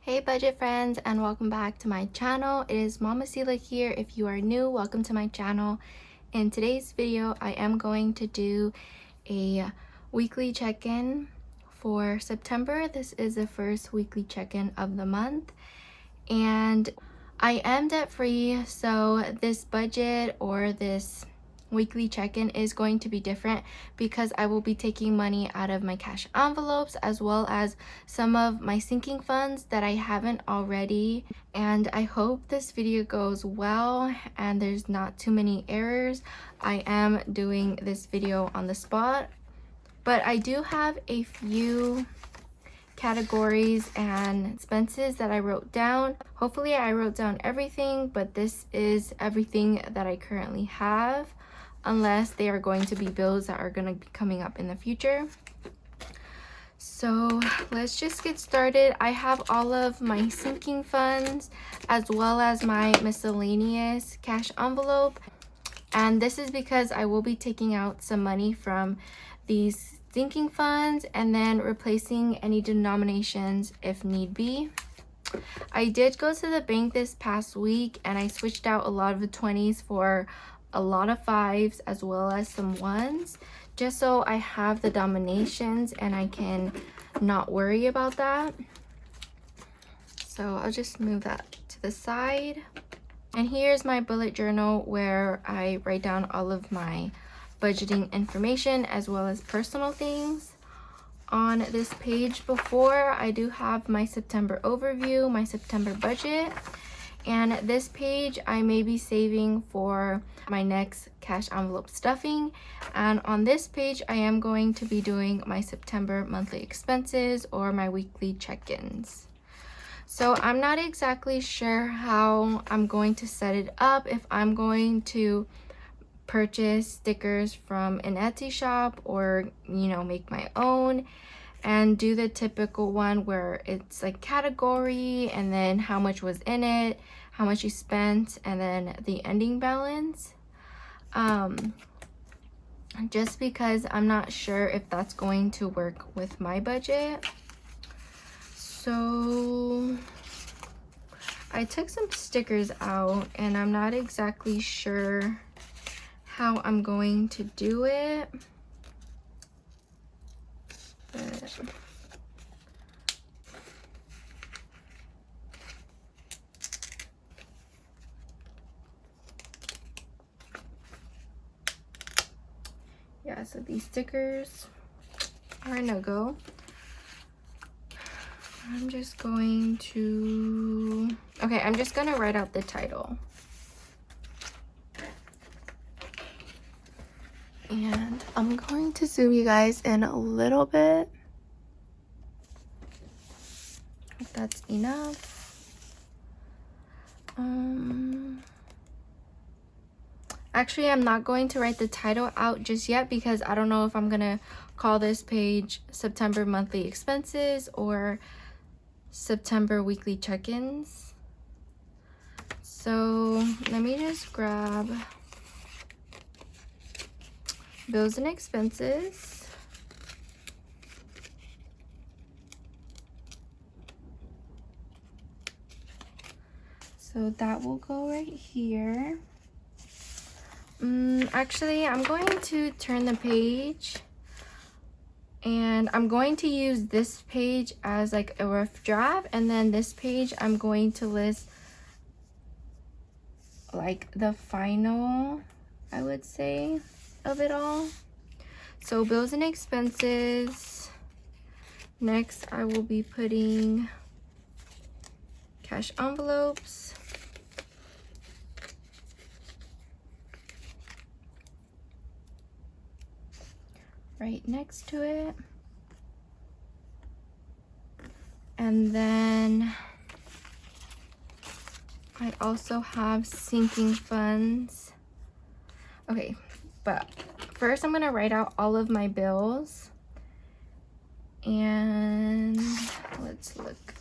Hey budget friends, and welcome back to my channel. It is Mama Sila here. If you are new, welcome to my channel. In today's video, I am going to do a weekly check-in for September. This is the first weekly check-in of the month, and I am debt free, so this budget or this weekly check-in is going to be different because I will be taking money out of my cash envelopes as well as some of my sinking funds that I haven't already. And I hope this video goes well and there's not too many errors. I am doing this video on the spot, but I do have a few categories and expenses that I wrote down. Hopefully I wrote down everything, but this is everything that I currently have, unless they are going to be bills that are going to be coming up in the future. So let's just get started. I have all of my sinking funds as well as my miscellaneous cash envelope, and this is because I will be taking out some money from these sinking funds and then replacing any denominations if need be. I did go to the bank this past week and I switched out a lot of the 20s for a lot of 5s as well as some 1s, just so I have the denominations and I can not worry about that. So I'll just move that to the side. And here's my bullet journal where I write down all of my budgeting information as well as personal things. On this page before, I do have my September overview, my September budget, and this page I may be saving for my next cash envelope stuffing. And on this page I am going to be doing my September monthly expenses or my weekly check-ins. So I'm not exactly sure how I'm going to set it up, if I'm going to purchase stickers from an Etsy shop or make my own and do the typical one where it's like category and then how much was in it, how much you spent, and then the ending balance. Just because I'm not sure if that's going to work with my budget. So I took some stickers out and I'm not exactly sure how I'm going to do it, but yeah, so these stickers are a no-go. I'm just going to write out the title. And I'm going to zoom you guys in a little bit, if that's enough. Actually, I'm not going to write the title out just yet because I don't know if I'm gonna call this page September monthly expenses or September weekly check-ins. So let me just grab bills and expenses. So that will go right here. Actually, I'm going to turn the page and I'm going to use this page as like a rough draft, and then this page I'm going to list like the final, I would say, of it all. So bills and expenses. Next I will be putting cash envelopes. Right next to it. And then I also have sinking funds. Okay, but first I'm gonna write out all of my bills. And let's look.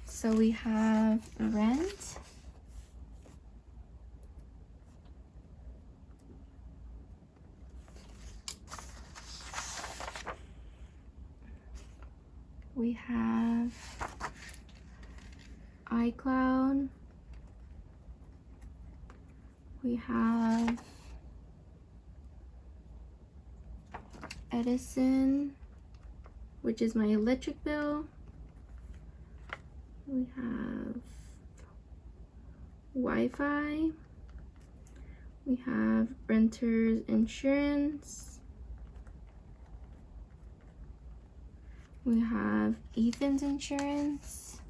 So we have rent, We have iCloud. We have Edison, which is my electric bill. We have Wi-Fi. We have renter's insurance. We have Ethan's insurance.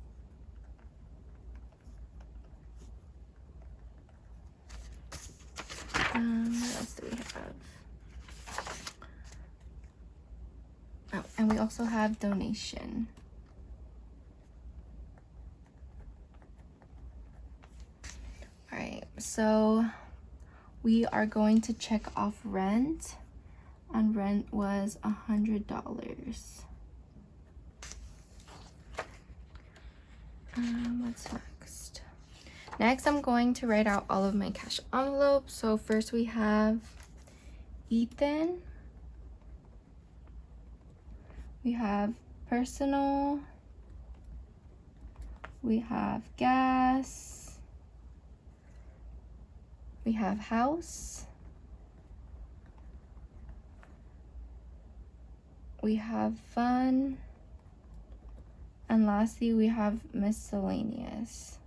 What else do we have? Oh, and we also have donation. All right, so we are going to check off rent, and rent was $100. What's next? Next, I'm going to write out all of my cash envelopes. So first we have Ethan. We have personal. We have gas. We have house. We have fun. And lastly, we have miscellaneous.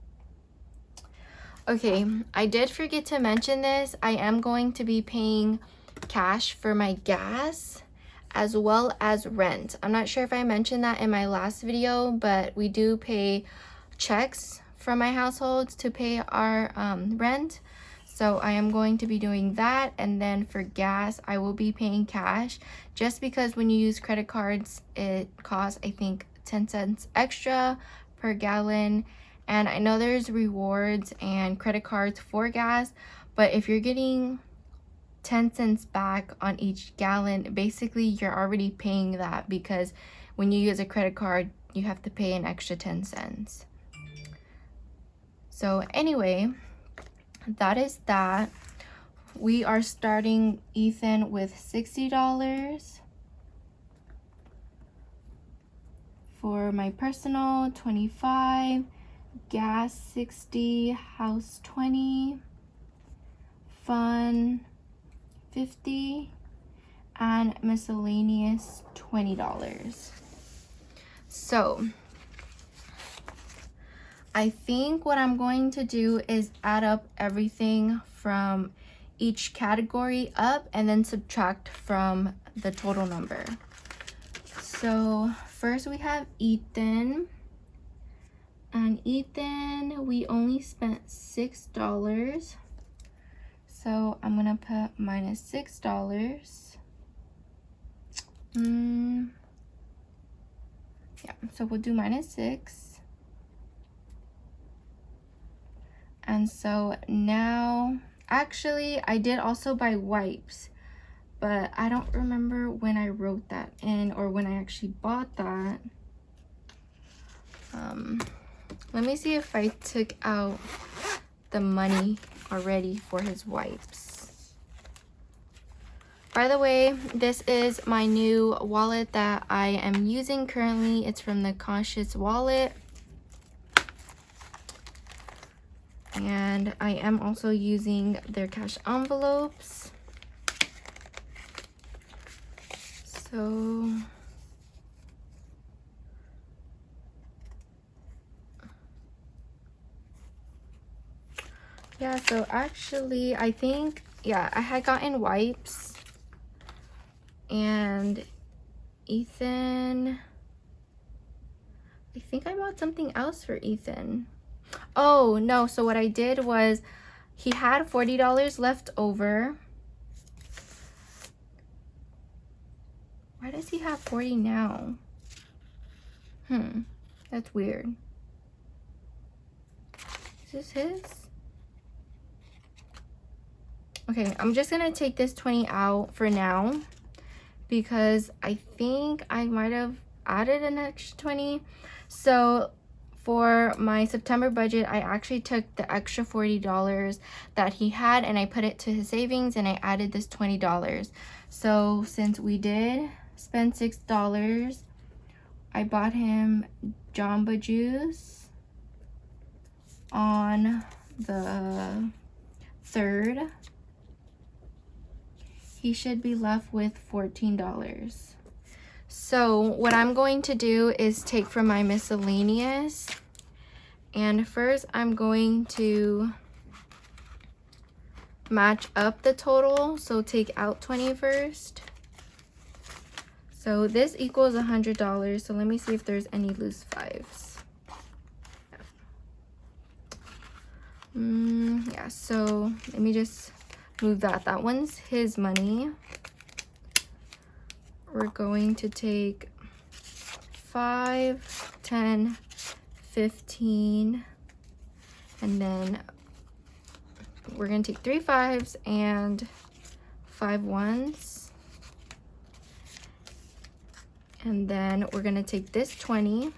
Okay, I did forget to mention this. I am going to be paying cash for my gas as well as rent. I'm not sure if I mentioned that in my last video, but we do pay checks from my household to pay our rent. So I am going to be doing that. And then for gas, I will be paying cash, just because when you use credit cards, it costs, I think, 10 cents extra per gallon. And I know there's rewards and credit cards for gas, but if you're getting 10 cents back on each gallon, basically you're already paying that, because when you use a credit card, you have to pay an extra 10 cents. So anyway, that is that. We are starting Ethan with $60. For my personal, $25, gas $60, house $20, fun $50, and miscellaneous $20. So I think what I'm going to do is add up everything from each category up and then subtract from the total number. So first we have Ethan, and Ethan, we only spent $6. So I'm gonna put minus $6. Yeah, so we'll do minus 6. And so now, actually, I did also buy wipes, but I don't remember when I wrote that in or when I actually bought that. Let me see if I took out the money already for his wipes. By the way, this is my new wallet that I am using currently. It's from the Conscious Wallet. And I am also using their cash envelopes. So yeah, so actually I think, yeah, I had gotten wipes, and Ethan, I think I bought something else for Ethan. Oh no, so what I did was, he had $40 left over. Why does he have 40 now? That's weird. Is this his? Okay, I'm just gonna take this 20 out for now, because I think I might have added an extra 20. So for my September budget, I actually took the extra $40 that he had and I put it to his savings, and I added this $20. So since we did spend $6, I bought him Jamba Juice on the 3rd. He should be left with $14. So what I'm going to do is take from my miscellaneous, and first I'm going to match up the total. So take out 20 first. So this equals $100. So let me see if there's any loose 5s. Yeah, so let me just move that. That one's his money. We're going to take 5, 10, 15, and then we're going to take 3 5s and 5 1s. And then we're going to take this 20.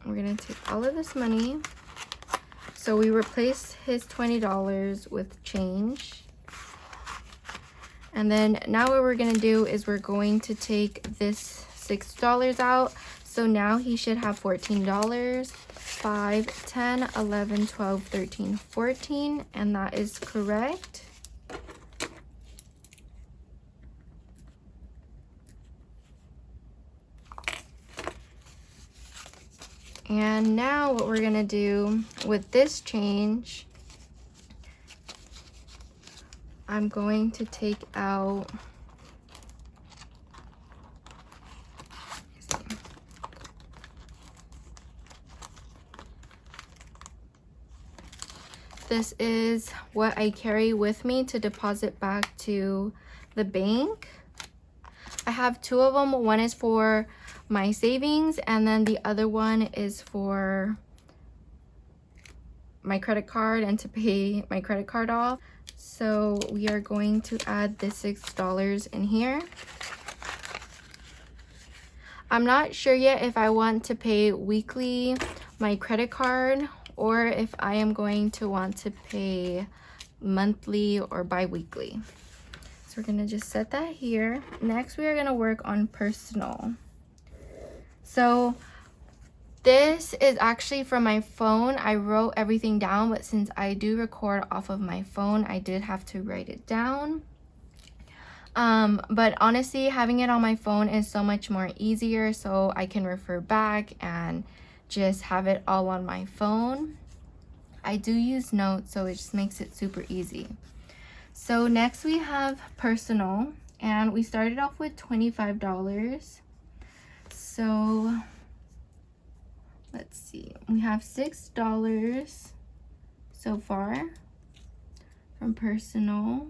We're going to take all of this money. So we replace his $20 with change. And then now what we're going to do is we're going to take this $6 out. So now he should have $14. 5, 10, 11, 12, 13, 14. And that is correct. And now what we're gonna do with this change, I'm going to take out, this is what I carry with me to deposit back to the bank. I have 2 of them. One is for my savings, and then the other one is for my credit card and to pay my credit card off. So we are going to add the $6 in here. I'm not sure yet if I want to pay weekly my credit card or if I am going to want to pay monthly or bi-weekly. So we're gonna just set that here. Next, we are gonna work on personal. So this is actually from my phone. I wrote everything down, but since I do record off of my phone, I did have to write it down. But honestly, having it on my phone is so much more easier, so I can refer back and just have it all on my phone. I do use notes, so it just makes it super easy. So next we have personal, and we started off with $25. So let's see, we have $6 so far from personal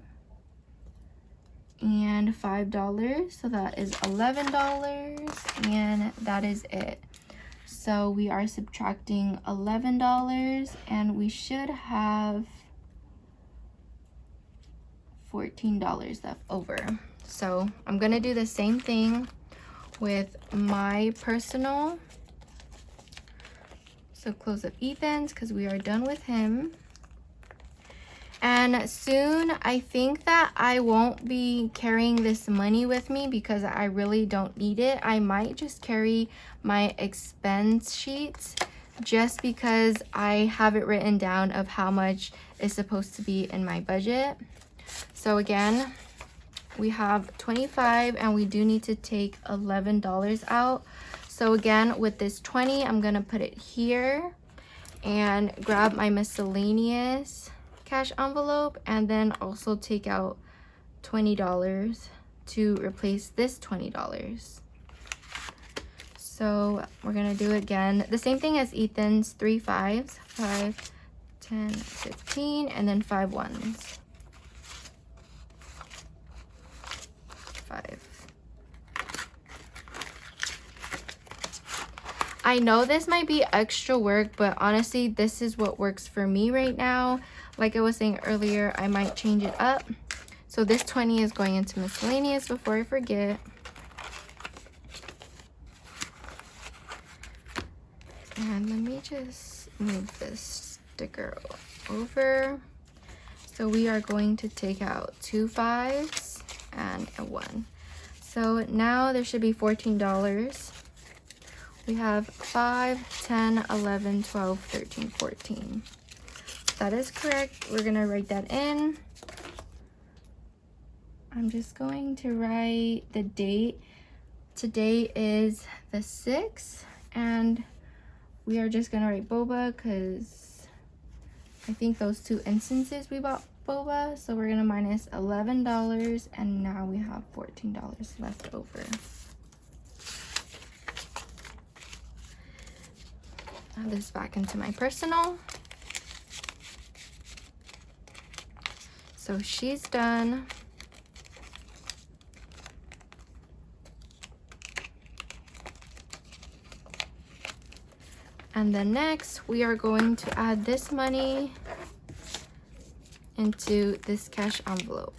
and $5, so that is $11, and that is it. So we are subtracting $11 and we should have $14 left over. So I'm gonna do the same thing with my personal. So close up Ethan's because we are done with him. And soon I think that I won't be carrying this money with me because I really don't need it. I might just carry my expense sheets just because I have it written down of how much is supposed to be in my budget. So again, we have 25 and we do need to take $11 out. So again, with this 20, I'm gonna put it here and grab my miscellaneous cash envelope and then also take out $20 to replace this $20. So we're gonna do again the same thing as Ethan's, 3 5s, 5, 10, 15, and then 5 1s. 5. I know this might be extra work, but honestly, this is what works for me right now. Like I was saying earlier, I might change it up. So this 20 is going into miscellaneous before I forget. And let me just move this sticker over. So we are going to take out 2 5s 1. So now there should be $14. We have 5, 10, 11, 12, 13, 14. That is correct. We're gonna write that in. I'm just going to write the date. Today is the 6th, and we are just gonna write boba because I think those 2 instances we bought boba. So we're gonna minus $11, and now we have $14 left over. Add this back into my personal. So she's done. And then next, we are going to add this money into this cash envelope.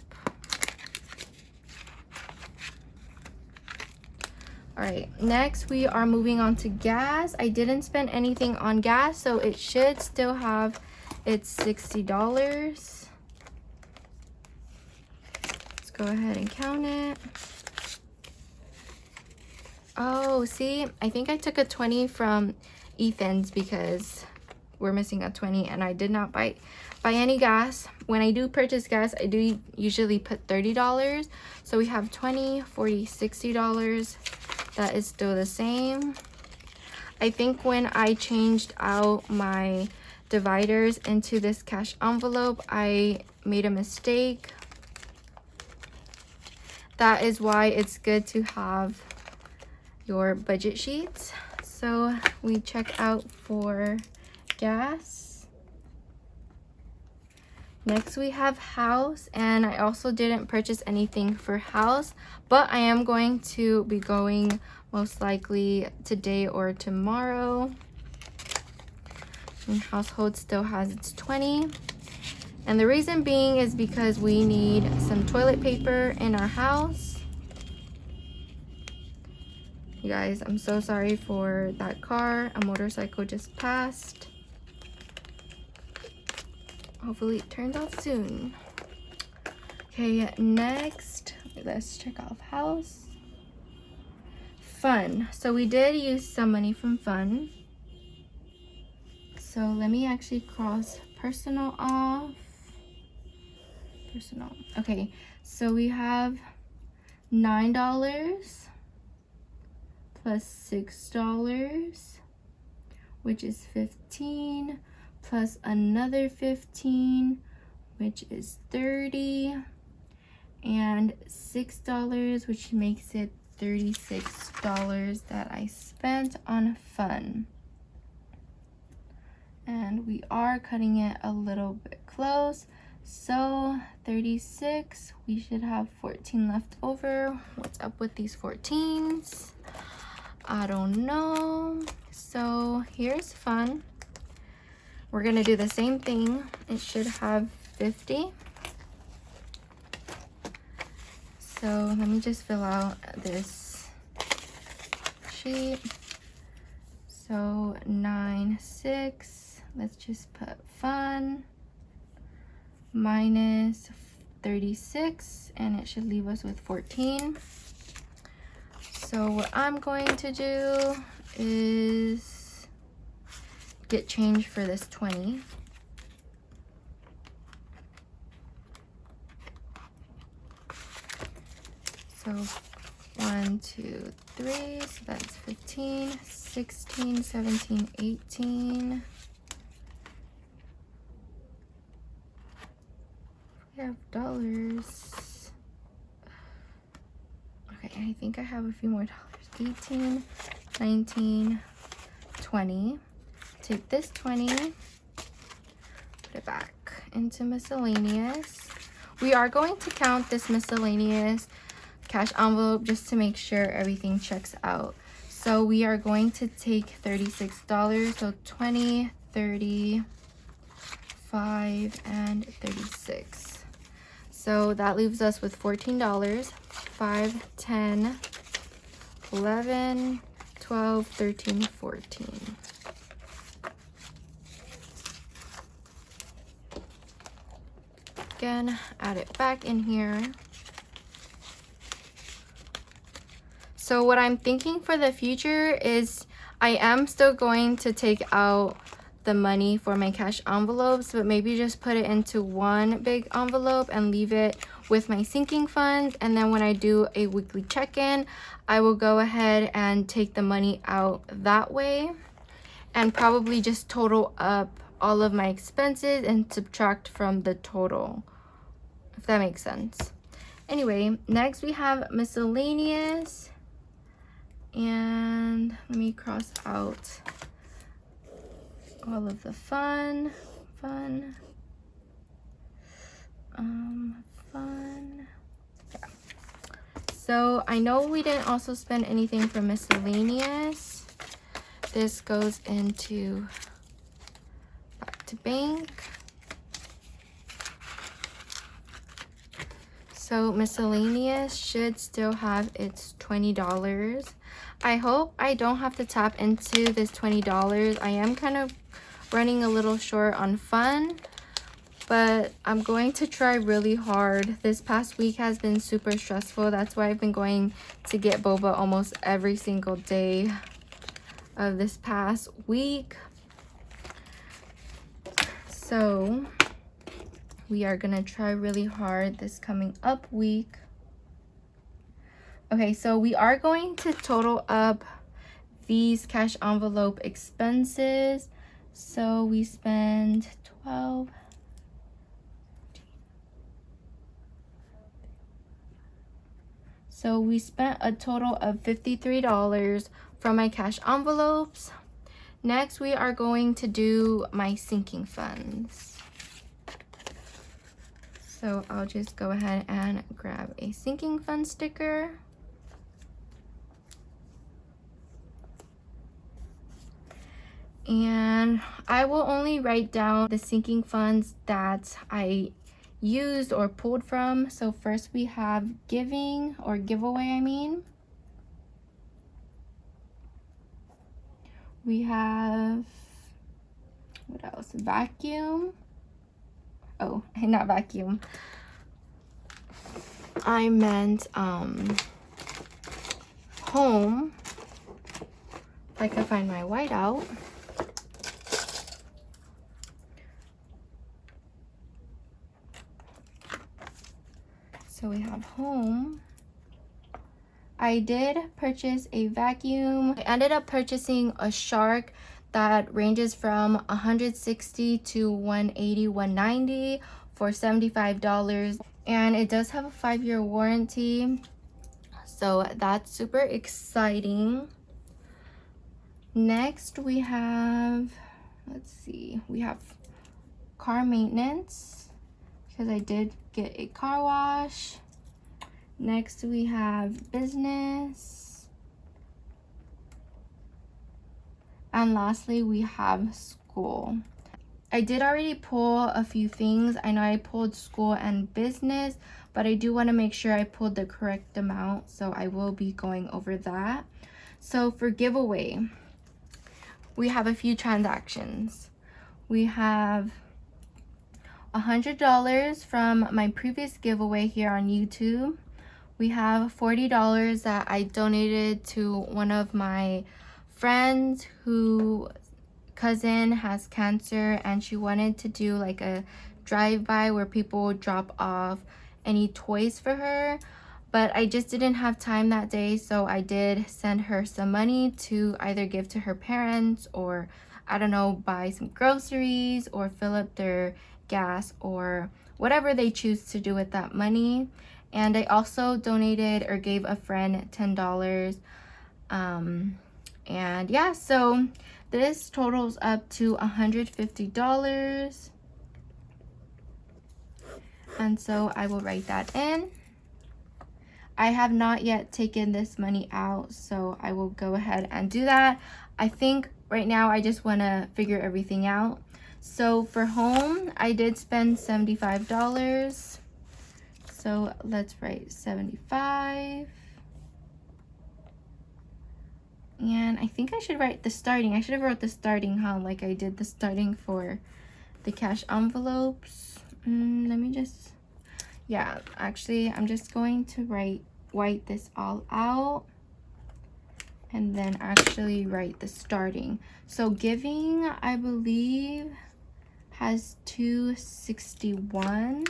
All right, next we are moving on to gas. I didn't spend anything on gas, so it should still have its $60. Let's go ahead and count it. Oh, see, I think I took a 20 from Ethan's because we're missing a 20, and I did not buy any gas. When I do purchase gas, I do usually put $30. So we have 20, 40, $60. That is still the same. I think when I changed out my dividers into this cash envelope, I made a mistake. That is why it's good to have your budget sheets. So we check out for gas. Next we have house, and I also didn't purchase anything for house, but I am going to be going most likely today or tomorrow. And household still has its 20. And the reason being is because we need some toilet paper in our house. You guys, I'm so sorry for that car. A motorcycle just passed. Hopefully it turns off soon. Okay, next, let's check off house. Fun. So we did use some money from fun. So let me actually cross personal off. Personal. Okay, so we have $9 plus $6, which is 15, plus another 15, which is 30, and $6, which makes it $36 that I spent on fun. And we are cutting it a little bit close, so 36, we should have 14 left over. What's up with these 14s? I don't know. So here's fun. We're gonna do the same thing. It should have 50. So let me just fill out this sheet. So 9, 6, let's just put fun, minus 36, and it should leave us with 14. So what I'm going to do is get change for this 20. So 1, 2, 3, so that's 15, 16, 17, 18. We have dollars. Okay, I think I have a few more dollars. 18, 19, 20. Take this 20, put it back into miscellaneous. We are going to count this miscellaneous cash envelope just to make sure everything checks out. So we are going to take $36, so 20, 30, 5, and 36. So that leaves us with $14. 5, 10, 11, 12, 13, 14. Again, add it back in here. So what I'm thinking for the future is I am still going to take out the money for my cash envelopes, but maybe just put it into one big envelope and leave it with my sinking funds. And then when I do a weekly check-in, I will go ahead and take the money out that way and probably just total up all of my expenses and subtract from the total, if that makes sense. Anyway, next we have miscellaneous, and let me cross out all of the fun. Yeah. So I know we didn't also spend anything for miscellaneous. This goes into back to bank. So miscellaneous should still have its $20. I hope I don't have to tap into this $20. I am kind of running a little short on fun, but I'm going to try really hard. This past week has been super stressful. That's why I've been going to get boba almost every single day of this past week. So we are gonna try really hard this coming up week. Okay, so we are going to total up these cash envelope expenses. So we spend 12. So we spent a total of $53 from my cash envelopes. Next, we are going to do my sinking funds. So I'll just go ahead and grab a sinking fund sticker. And I will only write down the sinking funds that I used or pulled from. So first we have giving or giveaway, I mean. We have, what else? Vacuum. Oh, not vacuum. I meant home. If I can find my whiteout. So we have home. I did purchase a vacuum. I ended up purchasing a Shark that ranges from 160 to 180, 190 for $75. And it does have a 5-year warranty. So that's super exciting. Next we have, let's see, we have car maintenance because I did get a car wash. Next we have business. And lastly we have school. I did already pull a few things. I know I pulled school and business, but I do want to make sure I pulled the correct amount, so I will be going over that. So for giveaway, we have a few transactions. We have $100 from my previous giveaway here on YouTube. We have $40 that I donated to one of my friends whose cousin has cancer, and she wanted to do like a drive-by where people would drop off any toys for her, but I just didn't have time that day, so I did send her some money to either give to her parents or, I don't know, buy some groceries or fill up their gas or whatever they choose to do with that money. And I also donated or gave a friend $10. And yeah, so this totals up to $150. And so I will write that in. I have not yet taken this money out, so I will go ahead and do that. I think right now I just want to figure everything out. So for home, I did spend $75. So let's write 75. And I think I should write the starting. I should have wrote the starting, huh? Like I did the starting for the cash envelopes. Let me just, yeah, actually, I'm just going to white this all out. and then actually write the starting. So giving, I believe, has 261.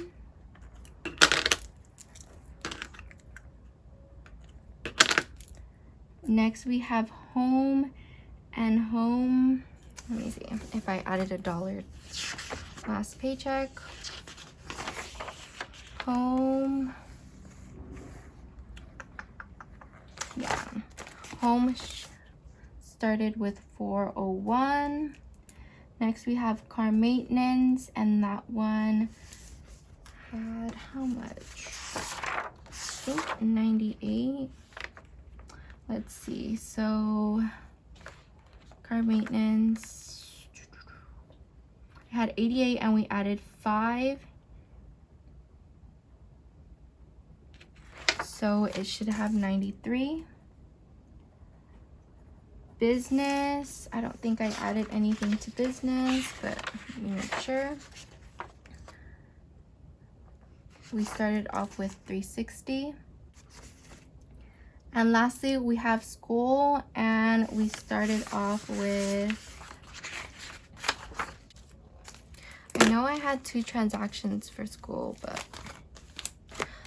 Next we have home, and home, let me see if I added $1 last paycheck. Home, yeah, home started with 401. Next we have car maintenance, and that one had how much? I think 98. Let's see, so car maintenance, I had 88 and we added 5. So it should have 93. Business, I don't think I added anything to business, but let me make sure. We started off with 360. And lastly, we have school, and we started off with, I know I had 2 transactions for school, but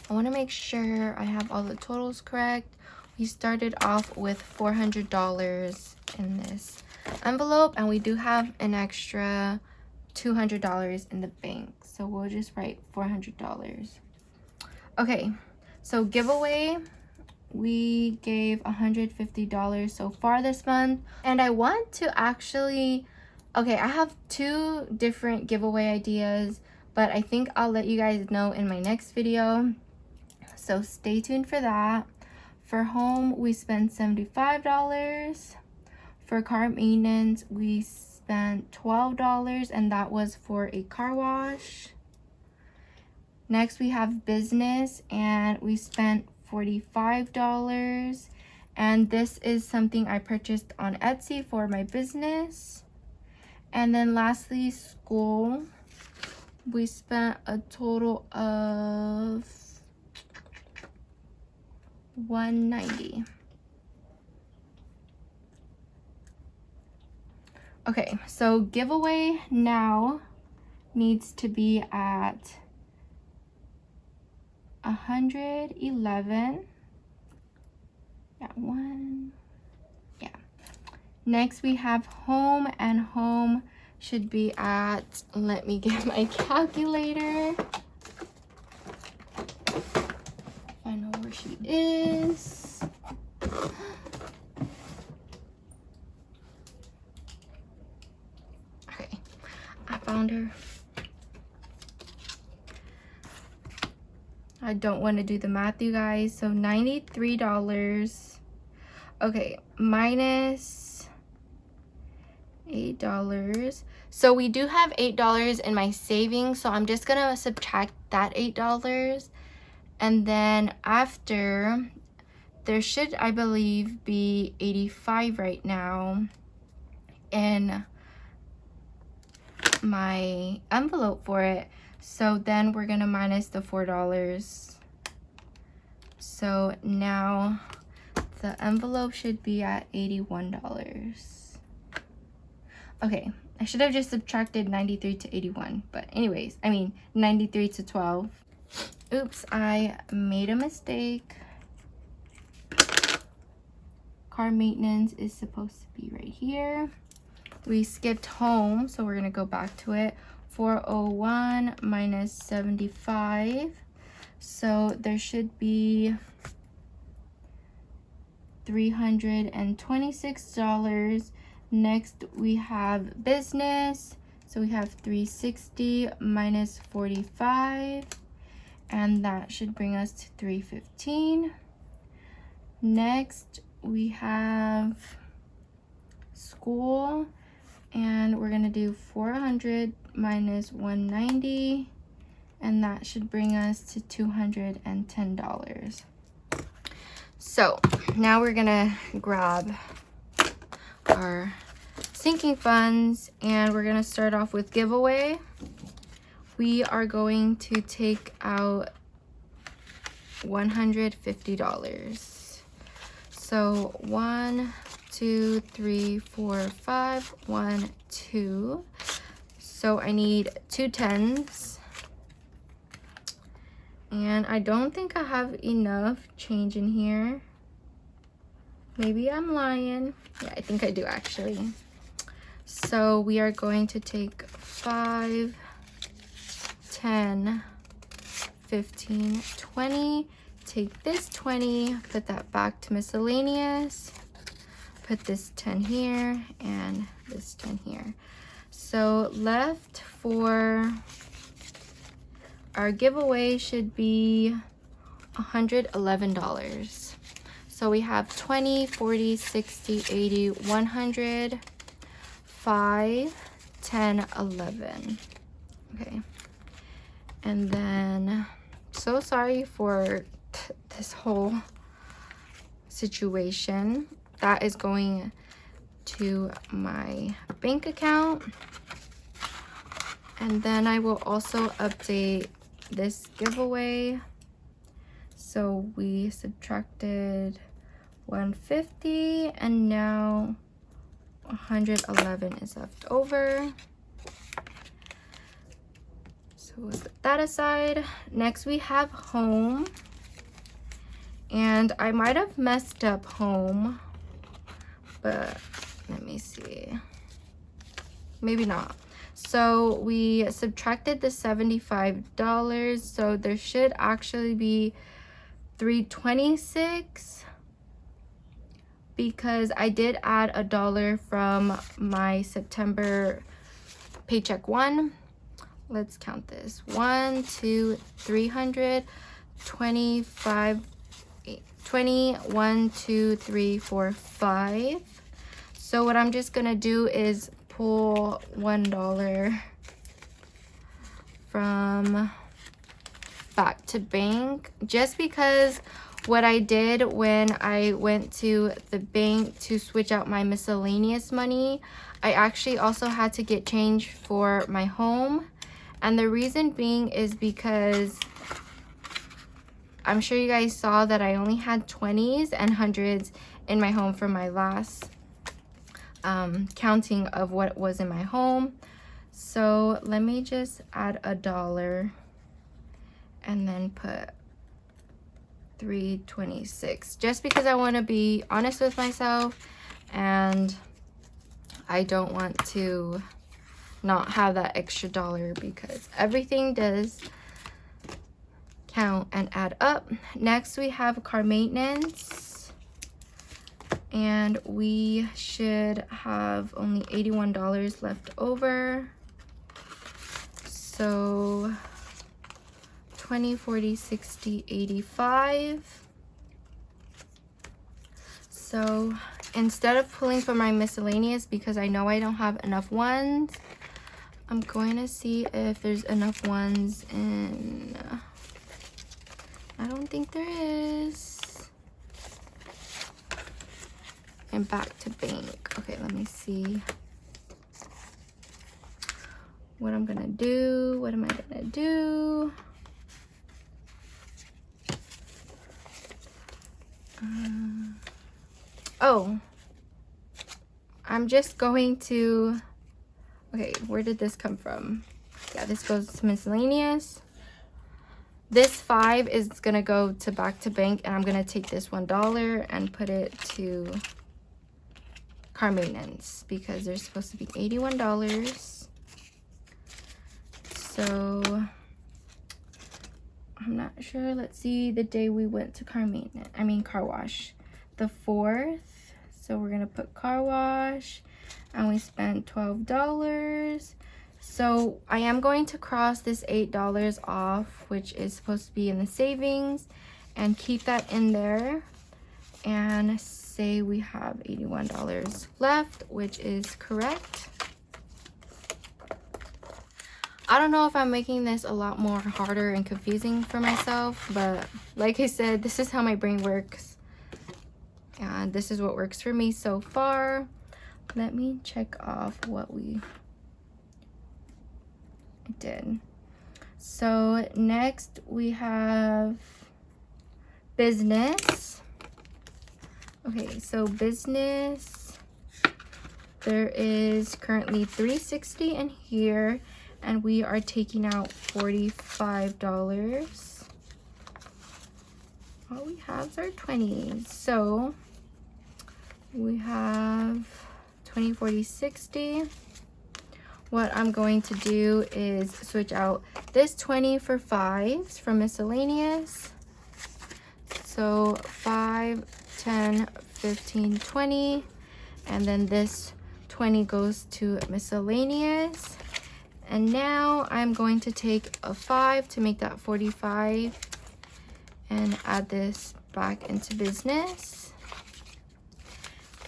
I want to make sure I have all the totals correct. We started off with $400 in this envelope, and we do have an extra $200 in the bank. So we'll just write $400. Okay, so giveaway, we gave $150 so far this month. And I want to actually, okay, I have 2 different giveaway ideas, but I think I'll let you guys know in my next video. So stay tuned for that. For home, we spent $75. For car maintenance, we spent $12, and that was for a car wash. Next, we have business, and we spent $45. And this is something I purchased on Etsy for my business. And then lastly, school, we spent a total of $190. Okay, so giveaway now needs to be at 111. Yeah. Next we have home, and home should be at, let me get my calculator. I know where she is. Okay, I found her. I don't want to do the math, you guys. So $93. Okay, minus $8. So we do have $8 in my savings, so I'm just gonna subtract that $8. And then after, there should, I believe, be 85 right now in my envelope for it. So then we're gonna minus the $4. So now the envelope should be at $81. Okay, I should have just subtracted 93 to 81, but anyways, I mean 93 to 12. Oops, I made a mistake. Car maintenance is supposed to be right here. We skipped home, so we're gonna go back to it. 401 minus 75. So there should be $326. Next we have business. So we have 360 minus 45. And that should bring us to 315. Next we have school, and we're gonna do 400 minus 190, and that should bring us to $210. So now we're gonna grab our sinking funds, and we're gonna start off with giveaway. We are going to take out $150. So 1, 2, 3, 4, 5, 1, 2. So I need 2 10s. And I don't think I have enough change in here. Maybe I'm lying. Yeah, I think I do actually. So we are going to take 5, 10, 15, 20. Take this 20, put that back to miscellaneous. Put this 10 here and this 10 here. So left for our giveaway should be $111. So we have 20, 40, 60, 80, 100, 5, 10, 11. Okay. And then, so sorry for this whole situation. That is going to my bank account. And then I will also update this giveaway. So we subtracted 150 and now 111 is left over. So we'll put that aside. Next we have home. And I might have messed up home, but let me see. Maybe not. So we subtracted the $75. So there should actually be $326 because I did add $1 from my September paycheck 1. Let's count this. 1, 2, 300, 25, 20, 1, 2, 3, 4, 5. So what I'm just gonna do is pull $1 from back to bank, just because what I did when I went to the bank to switch out my miscellaneous money, I actually also had to get change for my home. And the reason being is because I'm sure you guys saw that I only had 20s and 100s in my home for my last counting of what was in my home. So let me just add $1 and then put 326, just because I want to be honest with myself and I don't want to not have that extra $1 because everything does count and add up. Next we have car maintenance, and we should have only $81 left over. So 20, 40, 60, 85. So instead of pulling from my miscellaneous, because I know I don't have enough ones, I'm going to see if there's enough ones in, I don't think there is. And back to bank. Okay, let me see what I'm gonna do. What am I gonna do? Oh, I'm just going to, okay, where did this come from? Yeah, this goes to miscellaneous. This 5 is gonna go to back to bank, and I'm gonna take this $1 and put it to car maintenance because there's supposed to be $81. So I'm not sure. Let's see the day we went to car maintenance. I mean car wash. The 4th. So we're gonna put car wash, and we spent $12. So I am going to cross this $8 off, which is supposed to be in the savings, and keep that in there and say we have $81 left, which is correct. I don't know if I'm making this a lot more harder and confusing for myself, but like I said, this is how my brain works, and this is what works for me so far. Let me check off what we did. So next we have business. Okay, so business, there is currently $360 in here, and we are taking out $45. All we have are 20s. So we have 20, 40, 60. What I'm going to do is switch out this 20 for 5s from miscellaneous. So 5, 10, 15, 20. And then this 20 goes to miscellaneous. And now I'm going to take a 5 to make that 45 and add this back into business.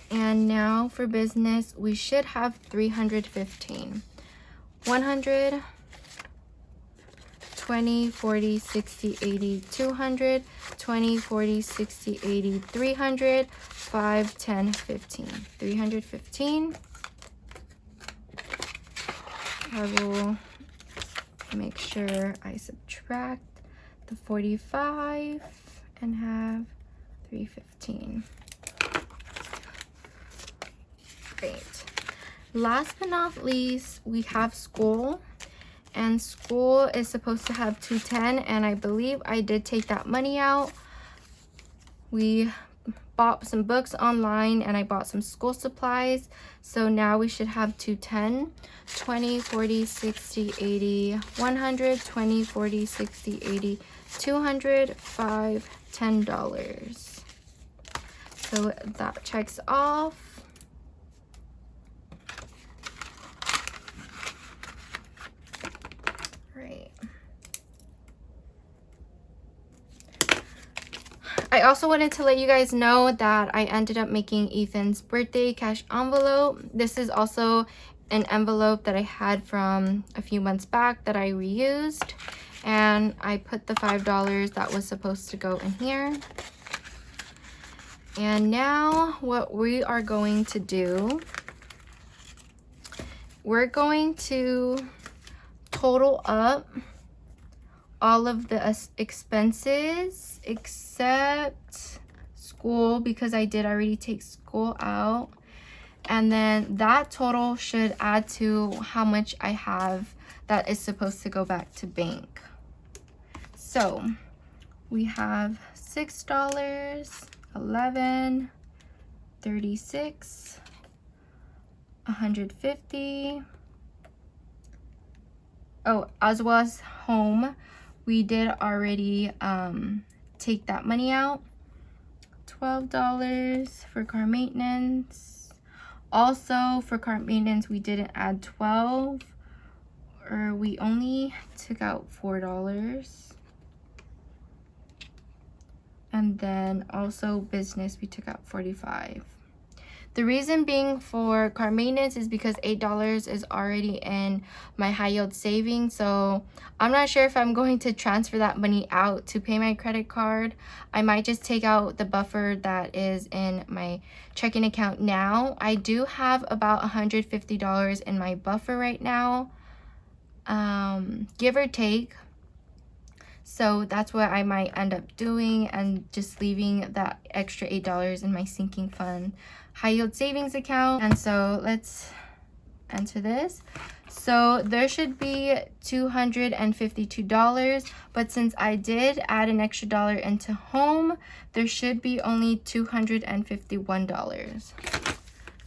And now for business, we should have 315. 100, 20, 40, 60, 80, 200, 20, 40, 60, 80, 300, 5, 10, 15. 315. I will make sure I subtract the 45 and have 315. Great. Last but not least, we have school, and school is supposed to have 210, and I believe I did take that money out. We bought some books online and I bought some school supplies, so now we should have 210. 20, 40, 60, 80, 100, 20, 40, 60, 80, 200, 5, $10. So that checks off. I also wanted to let you guys know that I ended up making Ethan's birthday cash envelope. This is also an envelope that I had from a few months back that I reused. And I put the $5 that was supposed to go in here. And now what we are going to do, we're going to total up all of the expenses except school, because I did already take school out, and then that total should add to how much I have that is supposed to go back to bank. So we have $6, 11, 36, 150. Oh, as well as home, we did already take that money out. $12 for car maintenance. Also for car maintenance, we didn't add 12, or we only took out $4. And then also business, we took out 45. The reason being for car maintenance is because $8 is already in my high yield savings. So I'm not sure if I'm going to transfer that money out to pay my credit card. I might just take out the buffer that is in my checking account now. I do have about $150 in my buffer right now, give or take. So that's what I might end up doing, and just leaving that extra $8 in my sinking fund high yield savings account. And so let's enter this. So there should be $252, but since I did add an extra dollar into home, there should be only $251.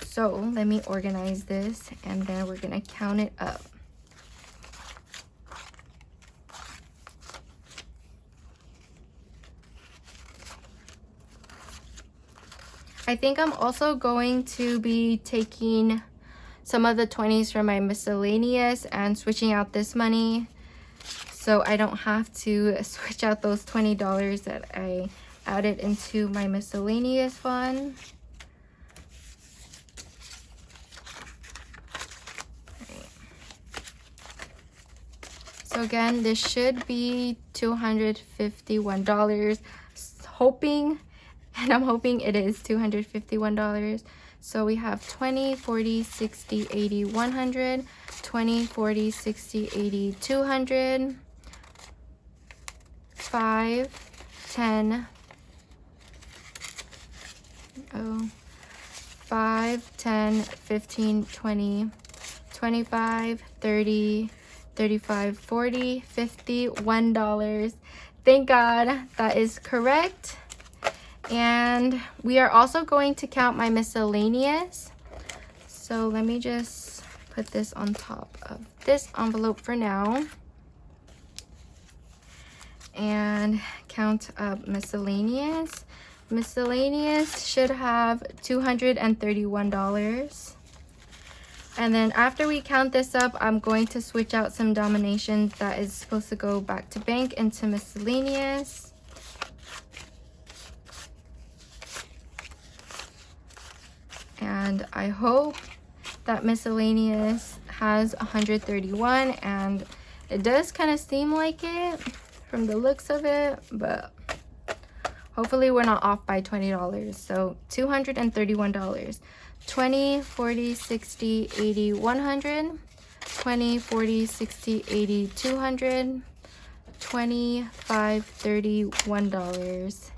So let me organize this, and then we're gonna count it up. I think I'm also going to be taking some of the 20s from my miscellaneous and switching out this money, so I don't have to switch out those $20 that I added into my miscellaneous fund. So again, this should be $251, hoping, and I'm hoping it is $251. So we have 20, 40, 60, 80, 100, 20, 40, 60, 80, 200, 5, 10, Oh, 5, 10, 15, 20, 25, 30, 35, 40, 50, $1. Thank God that is correct. And we are also going to count my miscellaneous. So let me just put this on top of this envelope for now and count up miscellaneous. Miscellaneous should have $231. And then after we count this up, I'm going to switch out some donations that is supposed to go back to bank into miscellaneous. And I hope that miscellaneous has 131, and it does kind of seem like it from the looks of it, but hopefully we're not off by $20. So $231. 20, 40, 60, 80, 100. 20, 40, 60, 80, 200. 25, 30, $1.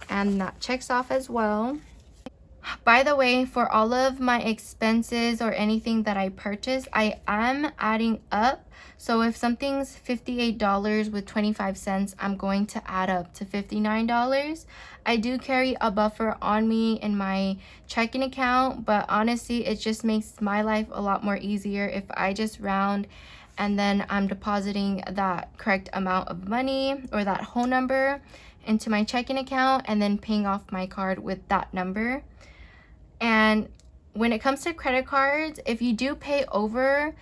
And that checks off as well. By the way, for all of my expenses or anything that I purchase, I am adding up. So if something's $58 with 25 cents, I'm going to add up to $59. I do carry a buffer on me in my checking account, but honestly, it just makes my life a lot more easier if I just round and then I'm depositing that correct amount of money or that whole number into my checking account and then paying off my card with that number. And when it comes to credit cards, if you do pay over,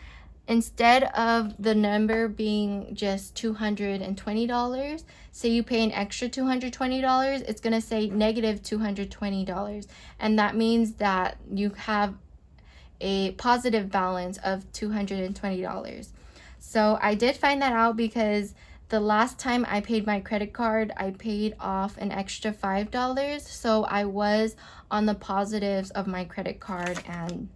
instead of the number being just $220, say you pay an extra $220, it's going to say negative $220. And that means that you have a positive balance of $220. So I did find that out because the last time I paid my credit card, I paid off an extra $5. So I was on the positives of my credit card. And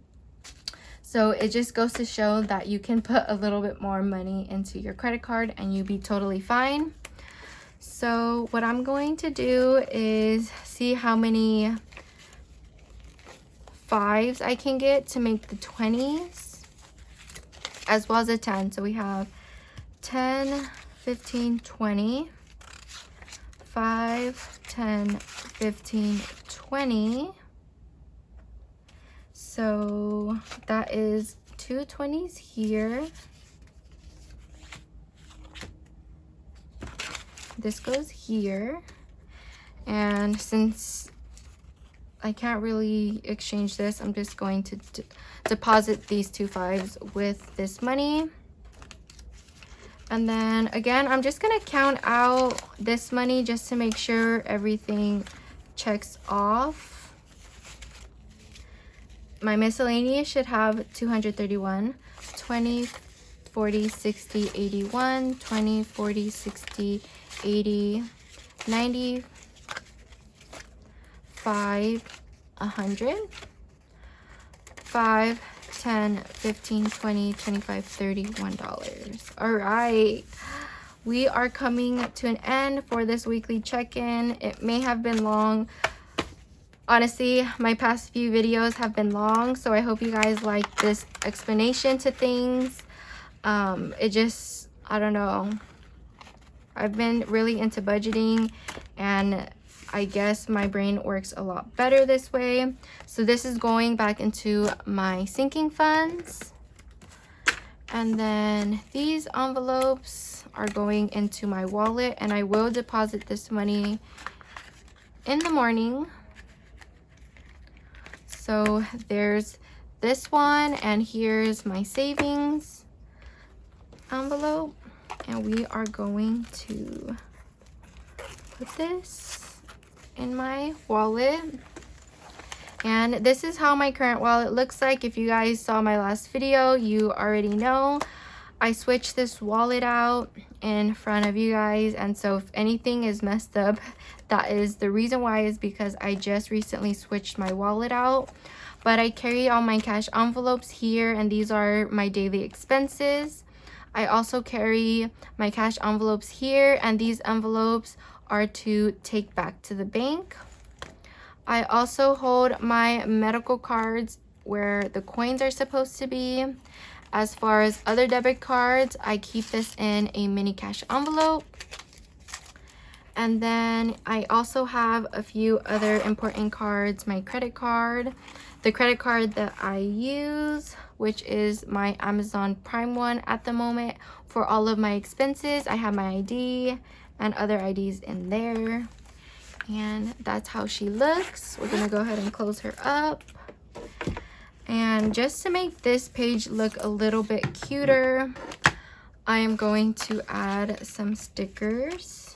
so it just goes to show that you can put a little bit more money into your credit card and you'll be totally fine. So what I'm going to do is see how many 5s I can get to make the 20s as well as a 10. So we have 10, 15, 20, 5, 10, 15, 20. So that is 2 20s here. This goes here. And since I can't really exchange this, I'm just going to deposit these 2 5s with this money. And then again, I'm just gonna count out this money just to make sure everything checks off. My miscellaneous should have 231. 20, 40, 60, 81, 20, 40, 60, 80, 90, 5, 100, 5, 10, 15, 20, 25, 30, $1. All right, we are coming to an end for this weekly check-in. It may have been long. Honestly, my past few videos have been long, so I hope you guys like this explanation to things. It just, I don't know. I've been really into budgeting, and I guess my brain works a lot better this way. So this is going back into my sinking funds. And then these envelopes are going into my wallet, and I will deposit this money in the morning. So there's this one, and here's my savings envelope. And we are going to put this in my wallet. And this is how my current wallet looks like. If you guys saw my last video, you already know I switched this wallet out in front of you guys. And so if anything is messed up, that is the reason why, is because I just recently switched my wallet out. But I carry all my cash envelopes here, and these are my daily expenses. I also carry my cash envelopes here, and these envelopes are to take back to the bank. I also hold my medical cards where the coins are supposed to be. As far as other debit cards, I keep this in a mini cash envelope. And then I also have a few other important cards. My credit card, the credit card that I use, which is my Amazon Prime one at the moment for all of my expenses. I have my ID and other IDs in there. And that's how she looks. We're gonna go ahead and close her up. And just to make this page look a little bit cuter, I am going to add some stickers.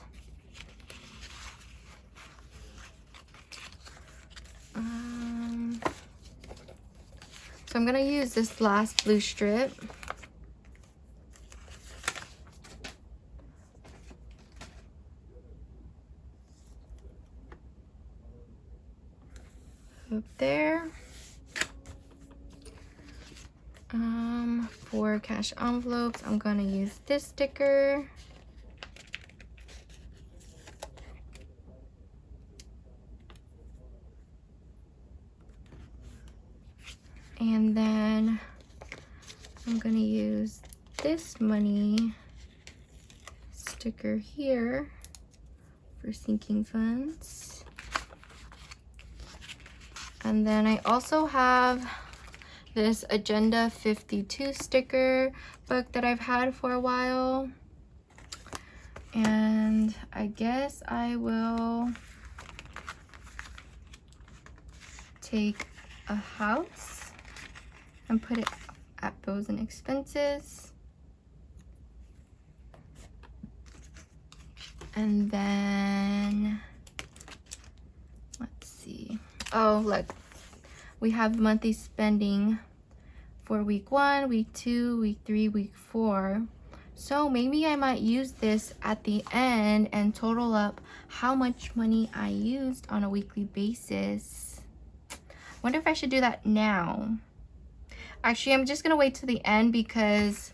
So I'm gonna use this last blue strip. Up there. For cash envelopes, I'm gonna use this sticker. And then I'm gonna use this money sticker here for sinking funds. And then I also have this Agenda 52 sticker book that I've had for a while. And I guess I will take a house and put it at bills and expenses. And then, let's see. Oh, look. We have monthly spending for week 1, week 2, week 3, week 4. So maybe I might use this at the end and total up how much money I used on a weekly basis. Wonder if I should do that now. Actually, I'm just gonna wait to the end because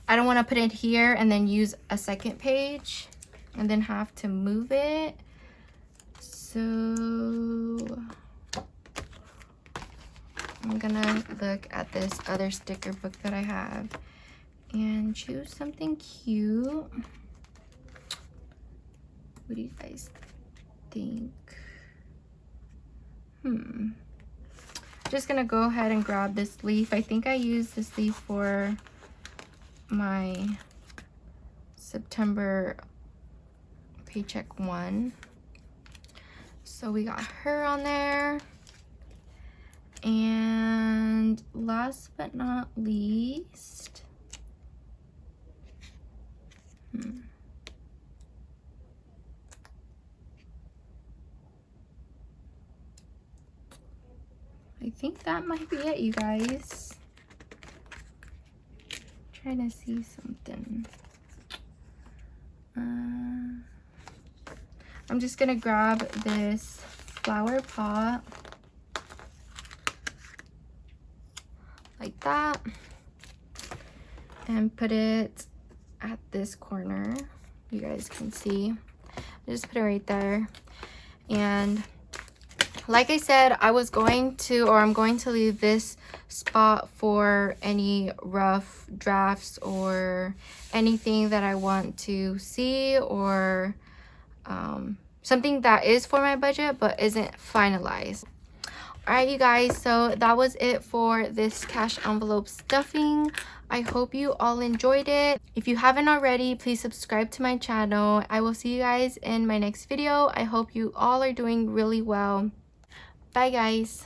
I don't want to put it here and then use a second page and then have to move it. So I'm gonna look at this other sticker book that I have and choose something cute. What do you guys think? Just gonna go ahead and grab this leaf. I think I used this leaf for my September paycheck one. So we got her on there. And last but not least, I think that might be it, you guys. Trying to see something. I'm just gonna grab this flower pot like that and put it at this corner. You guys can see. Just put it right there. And like I said, I'm going to leave this spot for any rough drafts or anything that I want to see, or something that is for my budget but isn't finalized. Alright, you guys, so that was it for this cash envelope stuffing. I hope you all enjoyed it. If you haven't already, please subscribe to my channel. I will see you guys in my next video. I hope you all are doing really well. Bye, guys.